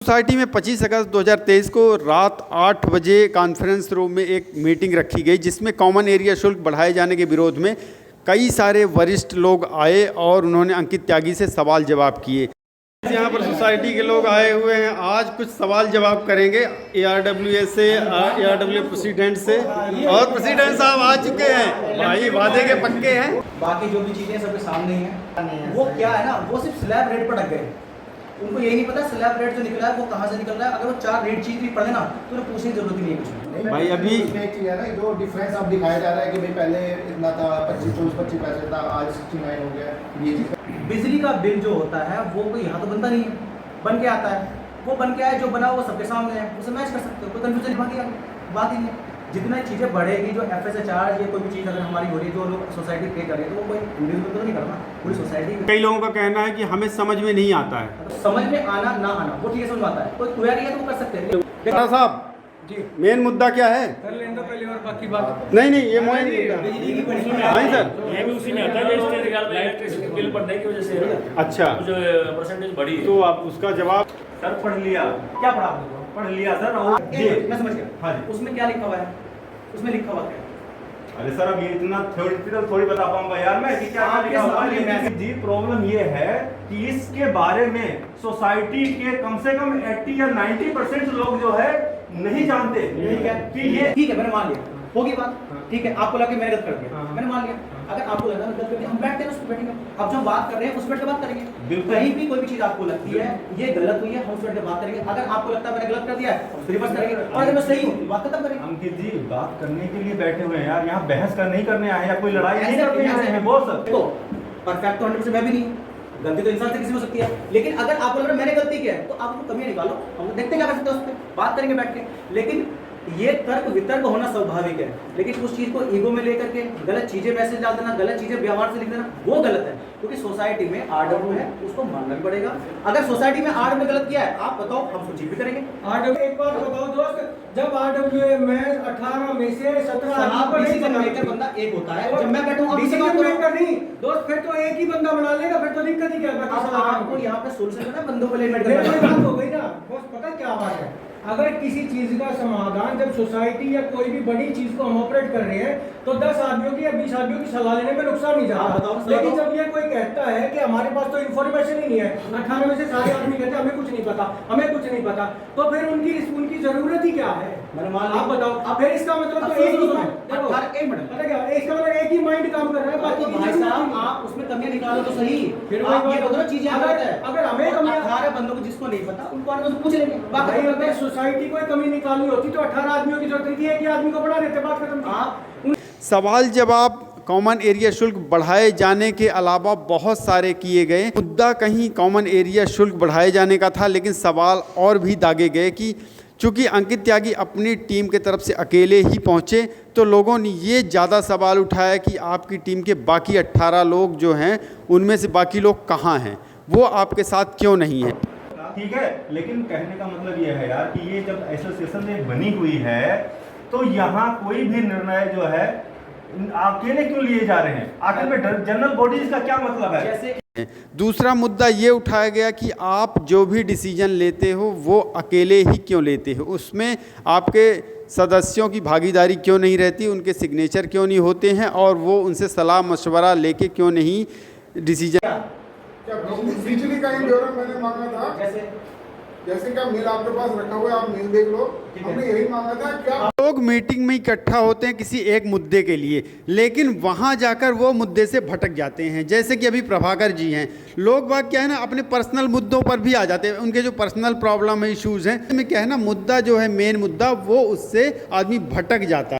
Society में 25 अगस्त 2023 को रात 8 बजे कॉन्फ्रेंस रूम में एक मीटिंग रखी गई, जिसमें कॉमन एरिया शुल्क बढ़ाए जाने के विरोध में कई सारे वरिष्ठ लोग आए और उन्होंने अंकित त्यागी से सवाल जवाब किए। यहाँ पर सोसाइटी के लोग आए हुए हैं, आज कुछ सवाल जवाब करेंगे ARWA से, ARWA प्रेसिडेंट से। और प्रेसिडेंट साहब आ चुके हैं, भाई वादे के पक्के हैं। बाकी जो भी चीज़ें सबके सामने ही हैं। वो क्या है ना, वो सिर्फ स्लैब रेट पर अटक गए। उनको यही नहीं पता स्लैब रेट जो निकला है वो कहाँ से निकल रहा है। अगर वो 4 रेट चीज भी पढ़े ना तो उन्हें पूछने की जरूरत ही नहीं है कुछ। भाई अभी एक चीज है ना, जो डिफरेंस अब दिखाया जा रहा है कि भाई पहले इतना था 25 पैसे था, आज 69 हो गया। ये चीज बिजली का बिल जो होता है वो कोई यहाँ तो बनता नहीं है, बन के आता है। वो बन के आया, जो बना वो सबके सामने है, उसे मैच कर सकते हो, कोई कंफ्यूजन बात ही नहीं है। जितना चीज़ें बढ़ेगी, जो FSA चार्ज या कोई भी चीज़ अगर हमारी हो रही है, जो लोग सोसाइटी पे कर रहे हैं, तो वो कोई इंडिविजुअल तो नहीं करना, पूरी सोसाइटी। कई लोगों का कहना है कि हमें समझ में नहीं आता है। तो समझ में आना ना आना वो ठीक है, समझ में आता है। कोई क्वेरी है तो वो कर सकते हैं। डॉक्टर साहब जी, मेन मुद्दा क्या है? कर लें तो पहले और बाकी बात नहीं ये मोइन मुद्दा नहीं सर, ये भी उसी में आता है जो इलेक्ट्रिसिटी बिल बढ़ने की वजह से। अच्छा, जो परसेंटेज बढ़ी है। तो आप उसका जवाब सर पढ़ लिया, क्या पढ़ा आपने? पढ़ लिया सर। मैं समझ गया। हाँ जी। उसमें क्या लिखा हुआ है? उसमें लिखा हुआ क्या है? अरे सर अब ये इतना थ्योरेटिकल थोड़ी बता पाऊंगा यार मैं कि क्या लिखा हुआ है। लेकिन जी प्रॉब्लम ये है कि इसके बारे में सोसाइटी के कम से कम 80 या 90% लोग जो है नहीं जानते कि ये ठीक है, मैंने मान लिया, होगी बात। ठीक है, आपको लगा कि मैंने गलत कर दिया, मैंने मान लिया। अगर आपको लगा गलत कर दिया, हम बैठते हैं उस पर बैठेंगे। अब जब बात कर रहे हैं उस पर बात करेंगे। कहीं भी कोई भी चीज आपको लगती है ये गलत हुई है, हम उस पर बात करेंगे। अगर आपको लगता है मैंने गलत कर दिया है, हम रिवर्स करेंगे। और अगर मैं सही हूँ बात खत्म करेंगे। अंकित जी बात करने के लिए बैठे हुए हैं यार, यहाँ बहस कर नहीं करने आए या कोई लड़ाई नहीं करने आए हैं। बोल सर देखो, परफेक्ट तो 100% मैं भी नहीं, गलती तो इंसान से किसी हो सकती है। लेकिन अगर आपको लग रहा है मैंने गलती किया है तो आप उसको कमियां निकालो, हम देखते क्या कर सकते हैं, उस पर बात करेंगे बैठ के। लेकिन ये तर्क वितर्क होना स्वाभाविक है, लेकिन उस चीज को ईगो में लेकर के गलत चीजें मैसेज डाल देना, गलत चीजें व्यवहार से लिख देना, वो गलत है। क्योंकि सोसाइटी में RW है, उसको मानना भी पड़ेगा। अगर सोसाइटी में RW गलत किया है, आप बताओ, हम सूची भी करेंगे। RW एक बात बताओ दोस्त, जब RW में 18 में से 17 डिसीजन मेकर बंदा एक होता है। जब मैं बैठूंगा डिसीजन मेकर नहीं दोस्त, फिर तो एक ही बंदा बना लेगा, फिर तो दिक्कत ही क्या है। आपको यहाँ पे सोल्यूशन है, बंदों को एलिमिनेट मेरी करना बात हो गई ना दोस्त। पता क्या बात है, अगर किसी चीज का समाधान जब सोसाइटी या कोई भी बड़ी चीज को हम ऑपरेट कर रहे हैं तो 10 आदमियों की या 20 आदमियों की सलाह लेने में नुकसान नहीं जाता। लेकिन जब ये कोई कहता है कि हमारे पास तो इन्फॉर्मेशन ही नहीं है, 18 में से सारे आदमी कहते हैं हमें कुछ नहीं पता, हमें कुछ नहीं पता, तो फिर उनकी जरूरत ही क्या है? आप बताओ। अब फिर इसका मतलब तो एक ही देखो, पता क्या इसका मतलब एक ही माइंड काम कर रहा है। बाकी भाई साहब आप उसमें कमियां निकालो तो सही। फिर आप ये दोनों चीजें अगर हमें 18 बंदों को जिसको नहीं पता उनको आने पूछ लेंगे। भाई अगर सोसाइटी को कमी निकालनी होती तो 18 आदमियों की जरूरत नहीं थी, एक ही आदमी को बढ़ा देते, बात खत्म। आप सवाल जवाब कॉमन एरिया शुल्क बढ़ाए जाने के अलावा बहुत सारे किए गए। मुद्दा कहीं कॉमन एरिया शुल्क बढ़ाए जाने का था, लेकिन सवाल और भी दागे गए कि चूँकि अंकित त्यागी अपनी टीम के तरफ से अकेले ही पहुँचे, तो लोगों ने ये ज़्यादा सवाल उठाया कि आपकी टीम के बाकी 18 लोग जो हैं उनमें से बाकी लोग कहाँ हैं, वो आपके साथ क्यों नहीं हैं। ठीक है, लेकिन कहने का मतलब ये है यार कि ये जब एसोसिएशन में बनी हुई है तो यहाँ कोई भी निर्णय जो है अकेले क्यों लिए जा रहे हैं? आखिर में जनरल बॉडीज का क्या मतलब है? जैसे दूसरा मुद्दा ये उठाया गया कि आप जो भी डिसीजन लेते हो वो अकेले ही क्यों लेते हो, उसमें आपके सदस्यों की भागीदारी क्यों नहीं रहती, उनके सिग्नेचर क्यों नहीं होते हैं, और वो उनसे सलाह मशवरा लेके क्यों नहीं डिसीजन। बिजली का ही ब्यौरा मैंने मांगा था, जैसे कि मिल आपके पास रखा हुआ है, आप मिल देख लो। हमने यही मांगा था। क्या लोग मीटिंग में इकट्ठा होते हैं किसी एक मुद्दे के लिए, लेकिन वहां जाकर वो मुद्दे से भटक जाते हैं। जैसे कि अभी प्रभाकर जी हैं, लोग बात क्या है ना अपने पर्सनल मुद्दों पर भी आ जाते हैं, उनके जो पर्सनल प्रॉब्लम है, इश्यूज हैं, में क्या है ना मुद्दा जो है मेन मुद्दा, वो उससे आदमी भटक जाता है।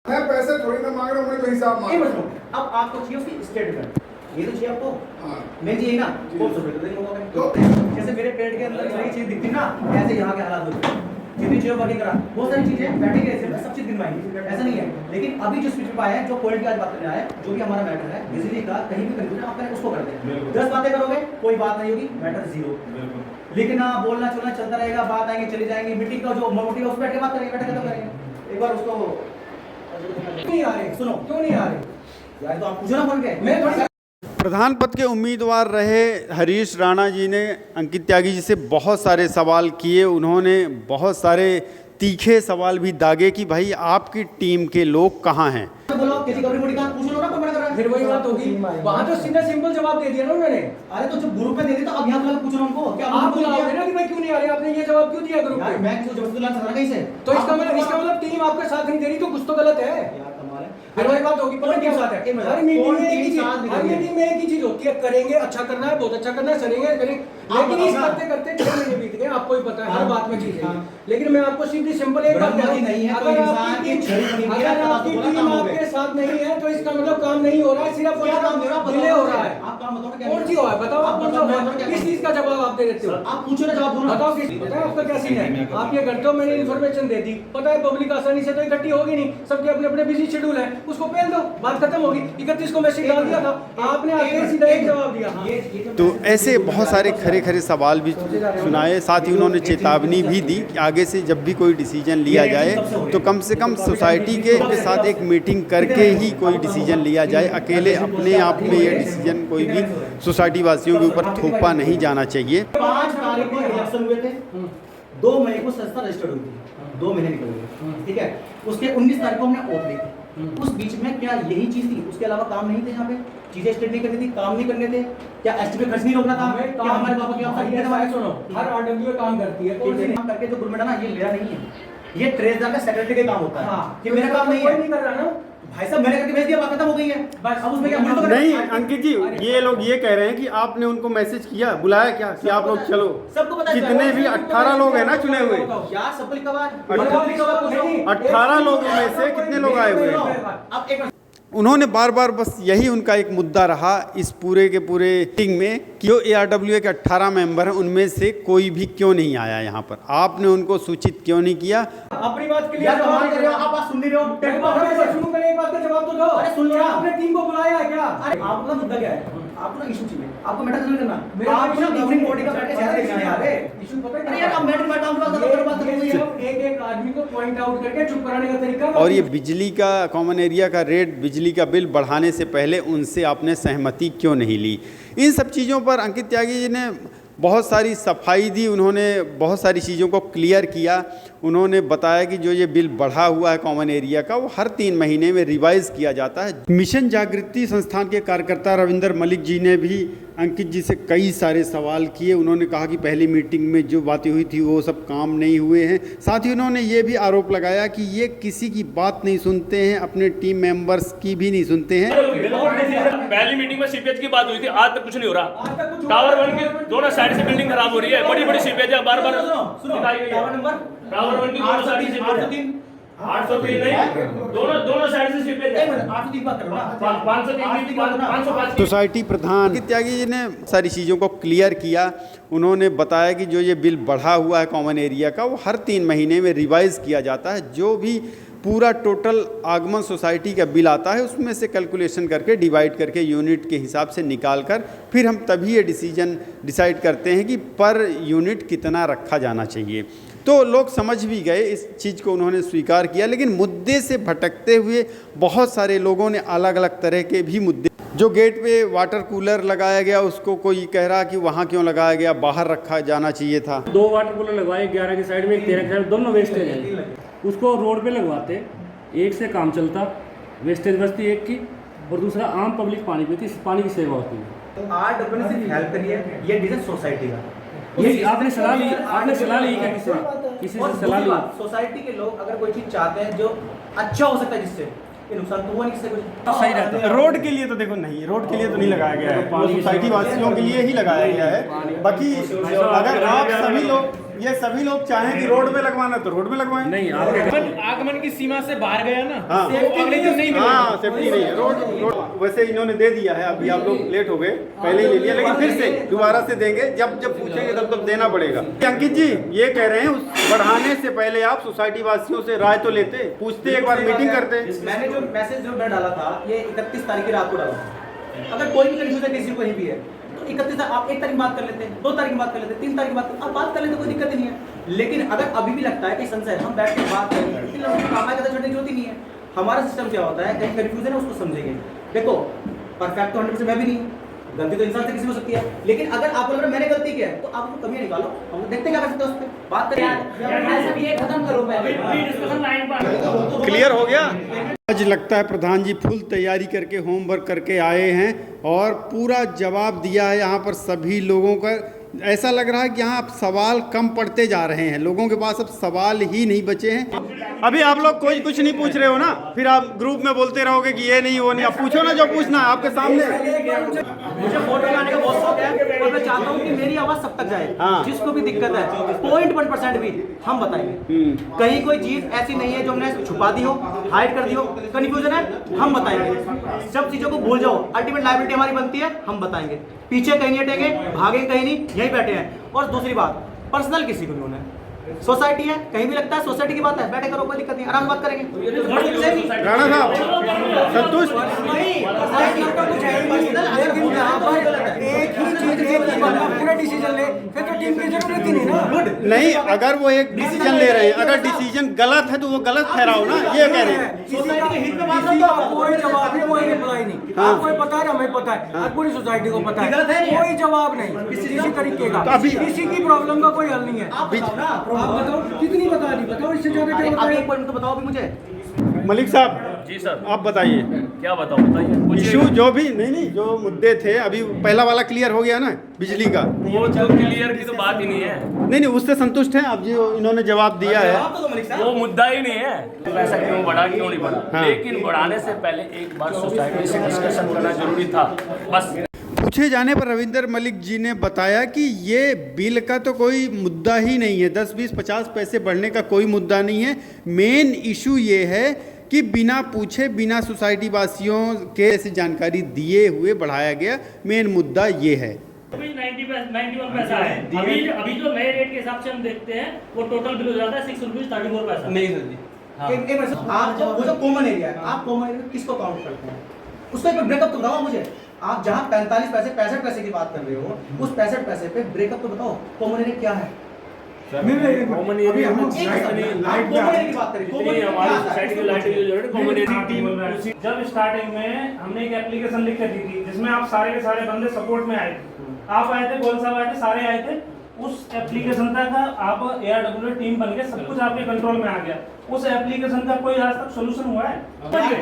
मैं पैसे थोड़ी ना मांग रहा हूँ, मैं तो हिसाब मांग रहा हूँ। अब आपको चाहिए उसकी स्टेटमेंट, ये तो चाहिए आपको। मैं चाहिए ना वो तो जैसे मेरे पेट के अंदर सही चीज दिखती ना, ऐसे यहाँ के हालात होते हैं। जितनी चीज़ें वर्किंग करा बहुत सारी चीजें बैठेंगे ऐसे में सब चीज गिनवाएंगे, ऐसा नहीं है। लेकिन अभी जो स्पीच पे आया है, जो पॉइंट की आज बात करने आया है, जो भी हमारा मैटर है बिजली का, कहीं भी कंफ्यूजन आप पहले उसको कर दें। 10 बातें करोगे कोई बात नहीं होगी, मैटर जीरो। लिखना बोलना चलना चलता रहेगा, बात आएंगे चली जाएंगे। मीटिंग का जो मोटिव है उस बैठ के बात करेंगे, बैठ के खत्म करेंगे। एक बार उसको नहीं आ रहे, सुनो क्यों नहीं आ रहे यार, तो आप पूछो ना बोल के। मैं थोड़ी प्रधान पद के उम्मीदवार रहे हरीश राणा जी ने अंकित त्यागी जी से बहुत सारे सवाल किए। उन्होंने बहुत सारे तीखे सवाल भी दागे कि भाई आपकी टीम के लोग कहाँ हैं। बोलो किसी गवर्नमेंट बॉडी का पूछ लो ना, कौन मना कर रहा है? फिर वही बात होगी, वहाँ तो सीधा सिंपल जवाब दे दिया ना उन्होंने। अरे तो जब ग्रुप में दे दी तो अब यहाँ वाला पूछ रहा हूँ उनको, क्या आप बुलाओगे ना कि भाई क्यों नहीं आ रहे, आपने ये जवाब क्यों दिया ग्रुप में? मैं किसी को जबरदस्ती ला सकता कहीं से? तो इसका मतलब टीम आपके साथ नहीं दे रही तो कुछ तो गलत है। यार कमाल है। फिर वही बात होगी, पता क्या बात है, हर मीटिंग में एक ही चीज, हर मीटिंग में एक ही चीज होती है, करेंगे अच्छा करना है, बहुत अच्छा करना है, सरेंगे करेंगे, लेकिन इस करते करते 6 महीने बीत गए, आपको ही पता है हर बात में चीजें। लेकिन मैं आपको सीधी सिंपल एक बात ब्रह्मति नहीं है, कोई इंसान की छड़ी बनी हुई है, अगर आपकी बोला टीम काम हो गया। आपके साथ नहीं है तो इसका मतलब काम नहीं हो रहा है, सिर्फ क्या काम हो रहा है? डिले हो रहा है। आप काम बताओ ना क्या कौन सी हो है बताओ, आप कौन सा बताओ, हो? किस चीज का जवाब आप दे देते हो? आप पूछो ना, जवाब दो ना। बताओ किस, पता है आपका क्या सीन है? आप ये करते हो, मैंने इन्फॉर्मेशन दे दी, पता है पब्लिक आसानी से तो इकट्ठी होगी नहीं, सबके अपने अपने बिजी शेड्यूल है, उसको पहल दो, बात खत्म होगी। 31 को मैसेज डाल दिया था, आपने आके सीधा एक जवाब दिया। तो ऐसे बहुत सारे खरे खरे सवाल भी सुनाए। साथ ही उन्होंने चेतावनी भी दी कि आगे से जब भी कोई डिसीजन लिया जाए तो कम से कम सोसाइटी के साथ एक मीटिंग करके ही कोई डिसीजन लिया जाए। अकेले अपने आप में ये डिसीजन कोई भी सोसाइटी वासियों के ऊपर थोपा नहीं जाना चाहिए। 5 तारीख को इलेक्शन हुए थे, 2 मई को संस्था रजिस्टर्ड हुई थी, 2 महीने निकल गए, ठीक है। उसके 19 तारीख को हमने वोट ली थी। उस बीच में क्या यही चीज थी? उसके अलावा काम नहीं थे यहाँ पे, चीजें स्टेट नहीं करनी थी, काम नहीं करने थे, क्या एसटी खर्च नहीं रोकना था, क्या हमारे पापा की सुनो, हर आरडब्ल्यू काम करती है, कौन सी काम करके जो गवर्नमेंट है ना, ये मेरा नहीं है, ये ट्रेजर का सेक्रेटरी का काम होता है। हाँ, ये मेरा काम नहीं कोई है। नहीं कर रहा ना भाई साहब मैंने करके भेज दिया, बात खत्म हो गई है, बस अब उसमें क्या मुझे तो नहीं अंकित जी, ये लोग ये कह रहे हैं कि आपने उनको मैसेज किया, बुलाया क्या कि आप लोग चलो? सबको पता है, जितने भी 18 लोग हैं ना चुने हुए, यार सब लिखा हुआ है। 18 लोगों में से कितने लोग आए हुए हैं? अब एक उन्होंने बार बार बस यही उनका एक मुद्दा रहा इस पूरे के पूरे मीटिंग में कि जो ARWA के 18 मेंबर हैं उनमें से कोई भी क्यों नहीं आया यहाँ पर, आपने उनको सूचित क्यों नहीं किया? अपनी बात के लिए यार कमाल कर रहे हो आप, बात सुन नहीं रहे हो। एक बात का जवाब तो दो। अरे सुन लो क्या ना। आपने टीम को बुलाया है क्या? अरे आपका मुद्दा क्या है? आपको ना इशू चाहिए, आपको मैटर नहीं करना, मेरा आपको ना issue गवर्निंग नहीं बॉडी का है। बैठ के शहर देखना है यार। इशू पता है अरे क्या? यार आप मैटर बात खत्म हुई है। एक आदमी को पॉइंट आउट करके चुप कराने का तरीका। और ये बिजली का कॉमन एरिया का रेट, बिजली का बिल बढ़ाने से पहले उनसे आपने सहमति क्यों नहीं ली? इन सब चीज़ों पर अंकित त्यागी जी ने बहुत सारी सफाई दी। उन्होंने बहुत सारी चीज़ों को क्लियर किया। उन्होंने बताया कि जो ये बिल बढ़ा हुआ है कॉमन एरिया का, वो हर 3 महीने में रिवाइज़ किया जाता है। मिशन जागृति संस्थान के कार्यकर्ता रविंदर मलिक जी ने भी अंकित जी से कई सारे सवाल किए। उन्होंने कहा कि पहली मीटिंग में जो बातें हुई थी वो सब काम नहीं हुए हैं। साथ ही उन्होंने ये भी आरोप लगाया कि ये किसी की बात नहीं सुनते हैं, अपने टीम मेंबर्स की भी नहीं सुनते हैं। पहली मीटिंग में सीपीएच की बात हुई थी, आज तक कुछ नहीं हो रहा। टावर 1 की दोनों साइड से बिल्डिंग खराब हो रही है, बड़ी बड़ी सीपीएच है, बार बार दिखाई गई है। टावर नंबर टावर 1 की दोनों साइड से 803 803 नहीं, दोनों साइड से सीपीएच है। 803 बात करो ना। 503 की बात, 505 की। सोसाइटी प्रधान अंकित त्यागी जी ने सारी चीज़ों को क्लियर किया। उन्होंने बताया कि जो ये बिल बढ़ा हुआ है कॉमन एरिया का, वो हर 3 महीने में रिवाइज़ किया जाता है। जो भी पूरा टोटल आगमन सोसाइटी का बिल आता है उसमें से कैलकुलेशन करके डिवाइड करके यूनिट के हिसाब से निकाल कर फिर हम तभी ये डिसाइड करते हैं कि पर यूनिट कितना रखा जाना चाहिए। तो लोग समझ भी गए, इस चीज़ को उन्होंने स्वीकार किया। लेकिन मुद्दे से भटकते हुए बहुत सारे लोगों ने अलग अलग तरह के भी मुद्दे, जो गेट पे वाटर कूलर लगाया गया उसको कोई कह रहा कि वहाँ क्यों लगाया गया, बाहर रखा जाना चाहिए था। 2 वाटर कूलर लगवाए, 11 की साइड में, 13 की साइड, दोनों वेस्टेज है। उसको रोड पे लगवाते, एक से काम चलता, वेस्टेज बचती एक की, और दूसरा आम पब्लिक पानी पीती, पानी की सेवा होती है। RWA ने सिर्फ हेल्प करी है, ये डिसीजन सोसाइटी का। ये आपने सलाह ली क्या किसी से सलाह ली? सोसाइटी के लोग अगर कोई चीज चाहते हैं जो अच्छा हो सकता है, जिससे ये नुकसान तो हुआ नहीं किससे कुछ सही रहता है। रोड के लिए तो देखो नहीं, रोड के लिए तो नहीं लगाया गया है, वो सोसाइटी वासियों के लिए ही लगाया गया है। बाकी अगर आप सभी लोग चाहें कि रोड में लगवाना तो रोड में लगवाएं। नहीं, आपके आगमन की सीमा से बाहर गया ना, हाँ, अगले दिन नहीं मिलेगा। हाँ, सेफ्टी नहीं है। रोड वैसे इन्होंने दे दिया है, अभी आप लोग लेट हो गए, पहले ही ले लिया, लेकिन फिर से दोबारा से देंगे, जब पूछेंगे तब देना पड़ेगा। अंकित जी ये कह रहे हैं उस बढ़ाने से पहले आप सोसाइटी वासियों से राय तो लेते, पूछते, एक बार मीटिंग करते। मैंने जो मैसेज जो मैं डाला था ये 31 तारीख की रात को डाला। अगर कोई भी कंफ्यूजन किसी को कहीं भी है तो 31 आप 1 तारीख बात कर लेते हैं, 2 तारीख बात कर लेते हैं, 3 तारीख बात कर लेते, कोई दिक्कत ही नहीं है। लेकिन अगर अभी भी लगता है कि संशय, हम बैठ के बात करेंगे, लेकिन काम छोड़ने की जरूरत ही नहीं है। हमारा सिस्टम क्या होता है, कहीं कन्फ्यूजन है उसको समझेंगे। देखो परफेक्ट तो 100% मैं भी नहीं, गलती तो इंसान से किसी में हो सकती है, लेकिन अगर आपको लग रहा है मैंने गलती किया है तो आप उसको कमियां निकालो, हम देखते क्या कर सकते हैं उस पर बात करें। ये खत्म करो पहले। क्लियर हो गया। आज लगता है प्रधान जी फुल तैयारी करके होमवर्क करके आए हैं और पूरा जवाब दिया है। यहाँ पर सभी लोगों का ऐसा लग रहा है कि यहाँ अब सवाल कम पड़ते जा रहे हैं, लोगों के पास अब सवाल ही नहीं बचे हैं। अभी आप लोग कोई कुछ नहीं पूछ रहे हो ना, फिर आप ग्रुप में बोलते रहोगे कि ये नहीं वो नहीं। आप पूछो ना जो पूछना है आपके सामने। मुझे फोटो लगाने का बहुत शौक है और मैं चाहता हूँ कि मेरी आवाज सब तक जाए। हाँ। जिसको भी दिक्कत है 0.1% भी हम बताएंगे। कहीं कोई चीज ऐसी नहीं है जो हमने छुपा दी हो, हाइड कर दी हो, कंफ्यूजन है, हम बताएंगे। सब चीजों को भूल जाओ, अल्टीमेट लायबिलिटी हमारी बनती है, हम बताएंगे। पीछे कहीं नहीं हटेंगे, भागे कहीं नहीं, यहीं बैठे हैं। और दूसरी बात, पर्सनल किसी को नहीं होना है। सोसाइटी है, कहीं भी लगता है सोसाइटी की बात है, बैठे करो, कोई दिक्कत नहीं, आराम से बात करेंगे। राणा साहब संतुष्ट? लेकिन यहाँ पर एक ही चीज के पूरा डिसीजन ले, फिर तो टीम की जरूरत ही नहीं ना। नहीं, अगर वो एक डिसीजन ले रहे हैं, अगर डिसीजन गलत है तो वो गलत ठहराओ ना, ये कह रहे हैं। सोसाइटी के हित में बात किसी करो। का कोई जवाब नहीं, कोई रिप्लाई नहीं। हाँ। आपको पता है, हमें पता है, और पूरी सोसाइटी को पता गलत है है, नहीं है। कोई जवाब नहीं किसी तरीके का। तो अभी- किसी की प्रॉब्लम का कोई हल नहीं है। आप बताओ ना, आप बताओ कितनी बता दी, बताओ इससे ज्यादा क्या अभी बताएं? एक पॉइंट तो बताओ भी मुझे। मलिक साहब जी सर, आप बताइए, क्या बताओ, बताइए कुछ। इशू जो भी नहीं जो मुद्दे थे अभी पहला वाला क्लियर हो गया ना, बिजली का। वो जो क्लियर की तो बात ही नहीं है, नहीं उससे संतुष्ट हैं आप? जो इन्होंने जवाब दिया है जवाब तो दो मलिक साहब। वो मुद्दा ही नहीं है पैसा क्यों बढ़ा क्यों नहीं बढ़ा। हाँ। लेकिन बढ़ाने से पहले एक बार सोसाइटी से डिस्कशन करना जरूरी था, बस। पूछे जाने पर रविंदर मलिक जी ने बताया कि ये बिल का तो कोई मुद्दा ही नहीं है, 10, 20, 50 पैसे बढ़ने का कोई मुद्दा नहीं है। मेन इशू ये है कि बिना पूछे बिना सोसाइटी वासियों के ऐसी जानकारी दिए हुए बढ़ाया गया। मेन मुद्दा ये है। 91 पैसा है। अभी जो नए रेट के हिसाब से हम देखते हैं वो टोटल बिल हो जाता है 6 रुपीज 34 पैसा। नहीं सर जी, एक मिनट सर, आप वो जो कॉमन एरिया है, आप कॉमन एरिया किसको काउंट करते हैं? उसका एक ब्रेकअप तो बताओ मुझे। आप जहाँ 45 पैसे 65 पैसे की बात कर रहे हो, उस 65 पैसे पे ब्रेकअप तो बताओ, कॉमन एरिया क्या है? कॉमन एरिया में आप कॉमन एरिया की बात करें, कॉमन एरिया क्या आता है? सोसाइटी की लाइट की जरूरत है, कॉमन एरिया। जब स्टार्टिंग में हमने एक एप्लीकेशन लिख कर दी थी जिसमें आप सारे के सारे बंदे सपोर्ट में आए थे, आप आए थे, गोल साहब आए थे, सारे आए थे। उस एप्लीकेशन तक आप ARW टीम बन के सब कुछ आपके कंट्रोल में आ गया। उस एप्लीकेशन का कोई आज तक सोल्यूशन हुआ है?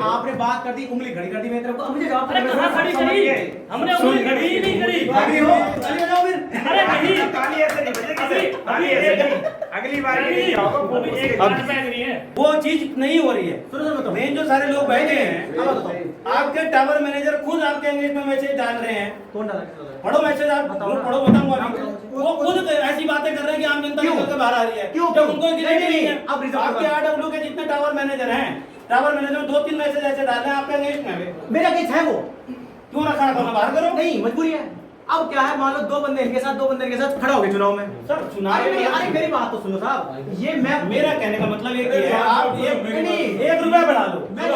आपने बात कर दी, उंगली घड़ी कर दी मेरी तरफ, अब मुझे जवाब अरे कहाँ खड़ी करी? हमने उंगली खड़ी ही नहीं करी। अभी हो, चलिए जाओ फिर। अरे नहीं, ताली ऐसे नहीं बजेगी, ताली ऐसे नहीं। अगली बार अभी एक बात बैठ रही है। वो चीज नहीं हो रही है। सुनो सुनो बताओ। मेन जो सारे लोग बैठे हैं, अब बताओ। आपके टावर मैनेजर खुद आपके एंगेज में मैसेज डाल रहे हैं। कौन डाला किसी को? पढ़ो मैसेज, आप बताओ ना। पढ़ो, बताऊंगा अभी। बताओ। वो खुद ऐसी बातें कर रहे हैं कि आम जनता क्यों? निकल के बाहर आ रही है। क्यों? जब उनको नहीं, नहीं है। आप रिजल्ट आपके बताओ। RW के जितने टावर मैनेजर हैं, टावर मैनेजर में 2-3 मैसेज ऐसे डाल रहे हैं आपके एंगेज में। मेरा केस है वो, क्यों रखा है? बाहर करो। नहीं मजबूरी है। अब क्या है, मान लो दो बंदे इनके साथ खड़ा हो गए चुनाव में। सर चुनाव अरे मेरी बात तो सुनो साहब, ये मैं मेरा कहने का मतलब ये है, आप नहीं, 1 रुपया बढ़ा लो। मैं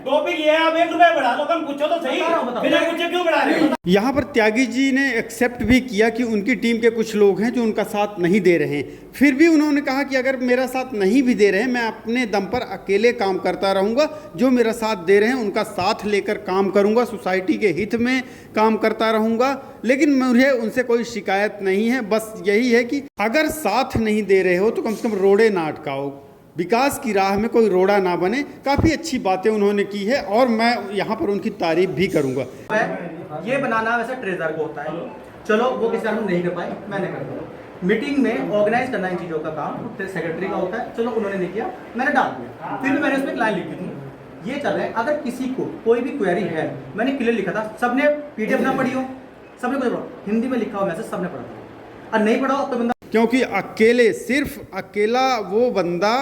टॉपिक ये है, आप 1 रुपया बढ़ा लो, कम पूछो तो सही। बताओ। बिना पूछे क्यों बढ़ा रहे हो? यहाँ पर त्यागी जी ने एक्सेप्ट भी किया कि उनकी टीम के कुछ लोग हैं जो उनका साथ नहीं दे रहे हैं। फिर भी उन्होंने कहा कि अगर मेरा साथ नहीं भी दे रहे हैं, मैं अपने दम पर अकेले काम करता रहूँगा। जो मेरा साथ दे रहे हैं उनका साथ लेकर काम करूँगा, सोसाइटी के हित में काम करता रहूँगा। लेकिन मुझे उनसे कोई शिकायत नहीं है। बस यही है कि अगर साथ नहीं दे रहे हो तो कम से कम रोड़े ना अटकाओ, विकास की राह में कोई रोड़ा ना बने। काफ़ी अच्छी बातें उन्होंने की है और मैं यहाँ पर उनकी तारीफ भी करूँगा। ये बनाना वैसे ट्रेजर को होता है, चलो वो किसी कारण नहीं कर पाए, मैंने कर दिया। मीटिंग में ऑर्गेनाइज करना इन चीज़ों का काम सेक्रेटरी का होता है, चलो उन्होंने नहीं किया, मैंने डाल दिया। फिर भी मैंने उसमें एक लाइन लिखी थी, ये चल रहा है, अगर किसी को कोई भी क्वेरी है, मैंने क्लियर लिखा था, सबने PDF ना पढ़ी हो, सबने कुछ पढ़ा, हिंदी में लिखा हो मैसेज सबने पढ़ा था, और नहीं पढ़ा हो तो बंदा, क्योंकि अकेले सिर्फ अकेला वो बंदा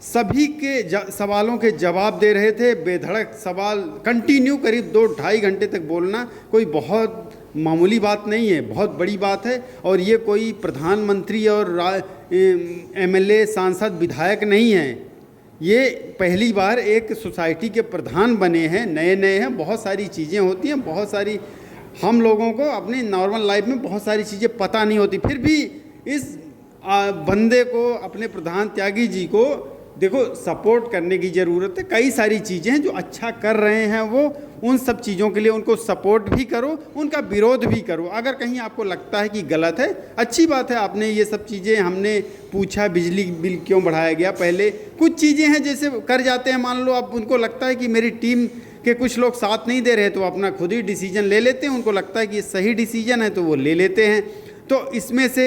सभी के सवालों के जवाब दे रहे थे। बेधड़क सवाल कंटिन्यू करीब 2-2.5 घंटे तक बोलना कोई बहुत मामूली बात नहीं है, बहुत बड़ी बात है। और ये कोई प्रधानमंत्री और MLA सांसद विधायक नहीं हैं, ये पहली बार एक सोसाइटी के प्रधान बने हैं, नए हैं। बहुत सारी चीज़ें होती हैं, बहुत सारी हम लोगों को अपनी नॉर्मल लाइफ में बहुत सारी चीज़ें पता नहीं होती। फिर भी इस बंदे को, अपने प्रधान त्यागी जी को देखो सपोर्ट करने की ज़रूरत है। कई सारी चीज़ें हैं जो अच्छा कर रहे हैं, वो उन सब चीज़ों के लिए उनको सपोर्ट भी करो, उनका विरोध भी करो। अगर कहीं आपको लगता है कि गलत है, अच्छी बात है, आपने ये सब चीज़ें, हमने पूछा बिजली बिल क्यों बढ़ाया गया। पहले कुछ चीज़ें हैं जैसे कर जाते हैं, मान लो अब उनको लगता है कि मेरी टीम के कुछ लोग साथ नहीं दे रहे, तो अपना खुद ही डिसीजन ले लेते हैं। उनको लगता है कि ये सही डिसीजन है तो वो ले लेते हैं। तो इसमें से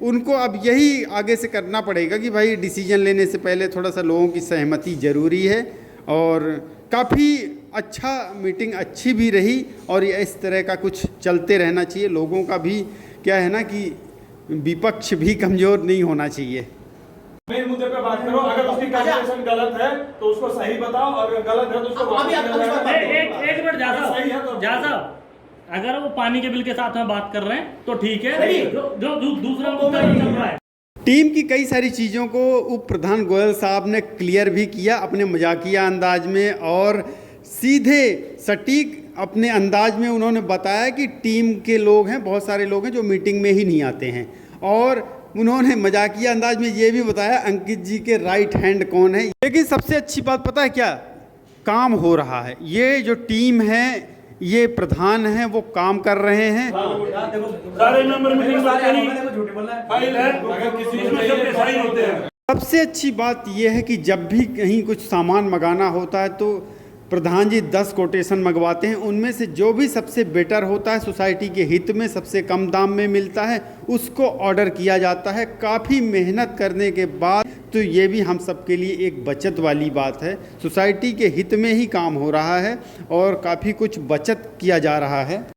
उनको अब यही आगे से करना पड़ेगा कि भाई डिसीजन लेने से पहले थोड़ा सा लोगों की सहमति ज़रूरी है। और काफ़ी अच्छा मीटिंग अच्छी भी रही और ये इस तरह का कुछ चलते रहना चाहिए। लोगों का भी क्या है ना कि विपक्ष भी कमज़ोर नहीं होना चाहिए। मेन मुद्दे पे बात करो, अगर उसकी कैलकुलेशन गलत है तो उसको सही बताओ, और गलत है तो उसको एक मिनट जा साहब, अगर वो पानी के बिल के साथ में बात कर रहे हैं तो ठीक है, जो दूसरा मुद्दा चल रहा है। टीम की कई सारी चीज़ों को उप प्रधान गोयल साहब ने क्लियर भी किया अपने मजाकिया अंदाज में, और सीधे सटीक अपने अंदाज में उन्होंने बताया कि टीम के लोग हैं, बहुत सारे लोग हैं जो मीटिंग में ही नहीं आते हैं। और उन्होंने मजाकिया अंदाज में ये भी बताया अंकित जी के राइट हैंड कौन है। लेकिन सबसे अच्छी बात पता है क्या, काम हो रहा है। ये जो टीम है, ये प्रधान हैं, वो काम कर रहे हैं। सारे मेंबर मीटिंग फाइल है, अगर किसी में साइन होते हैं। सबसे अच्छी बात यह है कि जब भी कहीं कुछ सामान मंगाना होता है तो प्रधान जी 10 कोटेशन मंगवाते हैं, उनमें से जो भी सबसे बेटर होता है, सोसाइटी के हित में सबसे कम दाम में मिलता है, उसको ऑर्डर किया जाता है। काफ़ी मेहनत करने के बाद तो ये भी हम सब के लिए एक बचत वाली बात है। सोसाइटी के हित में ही काम हो रहा है और काफ़ी कुछ बचत किया जा रहा है।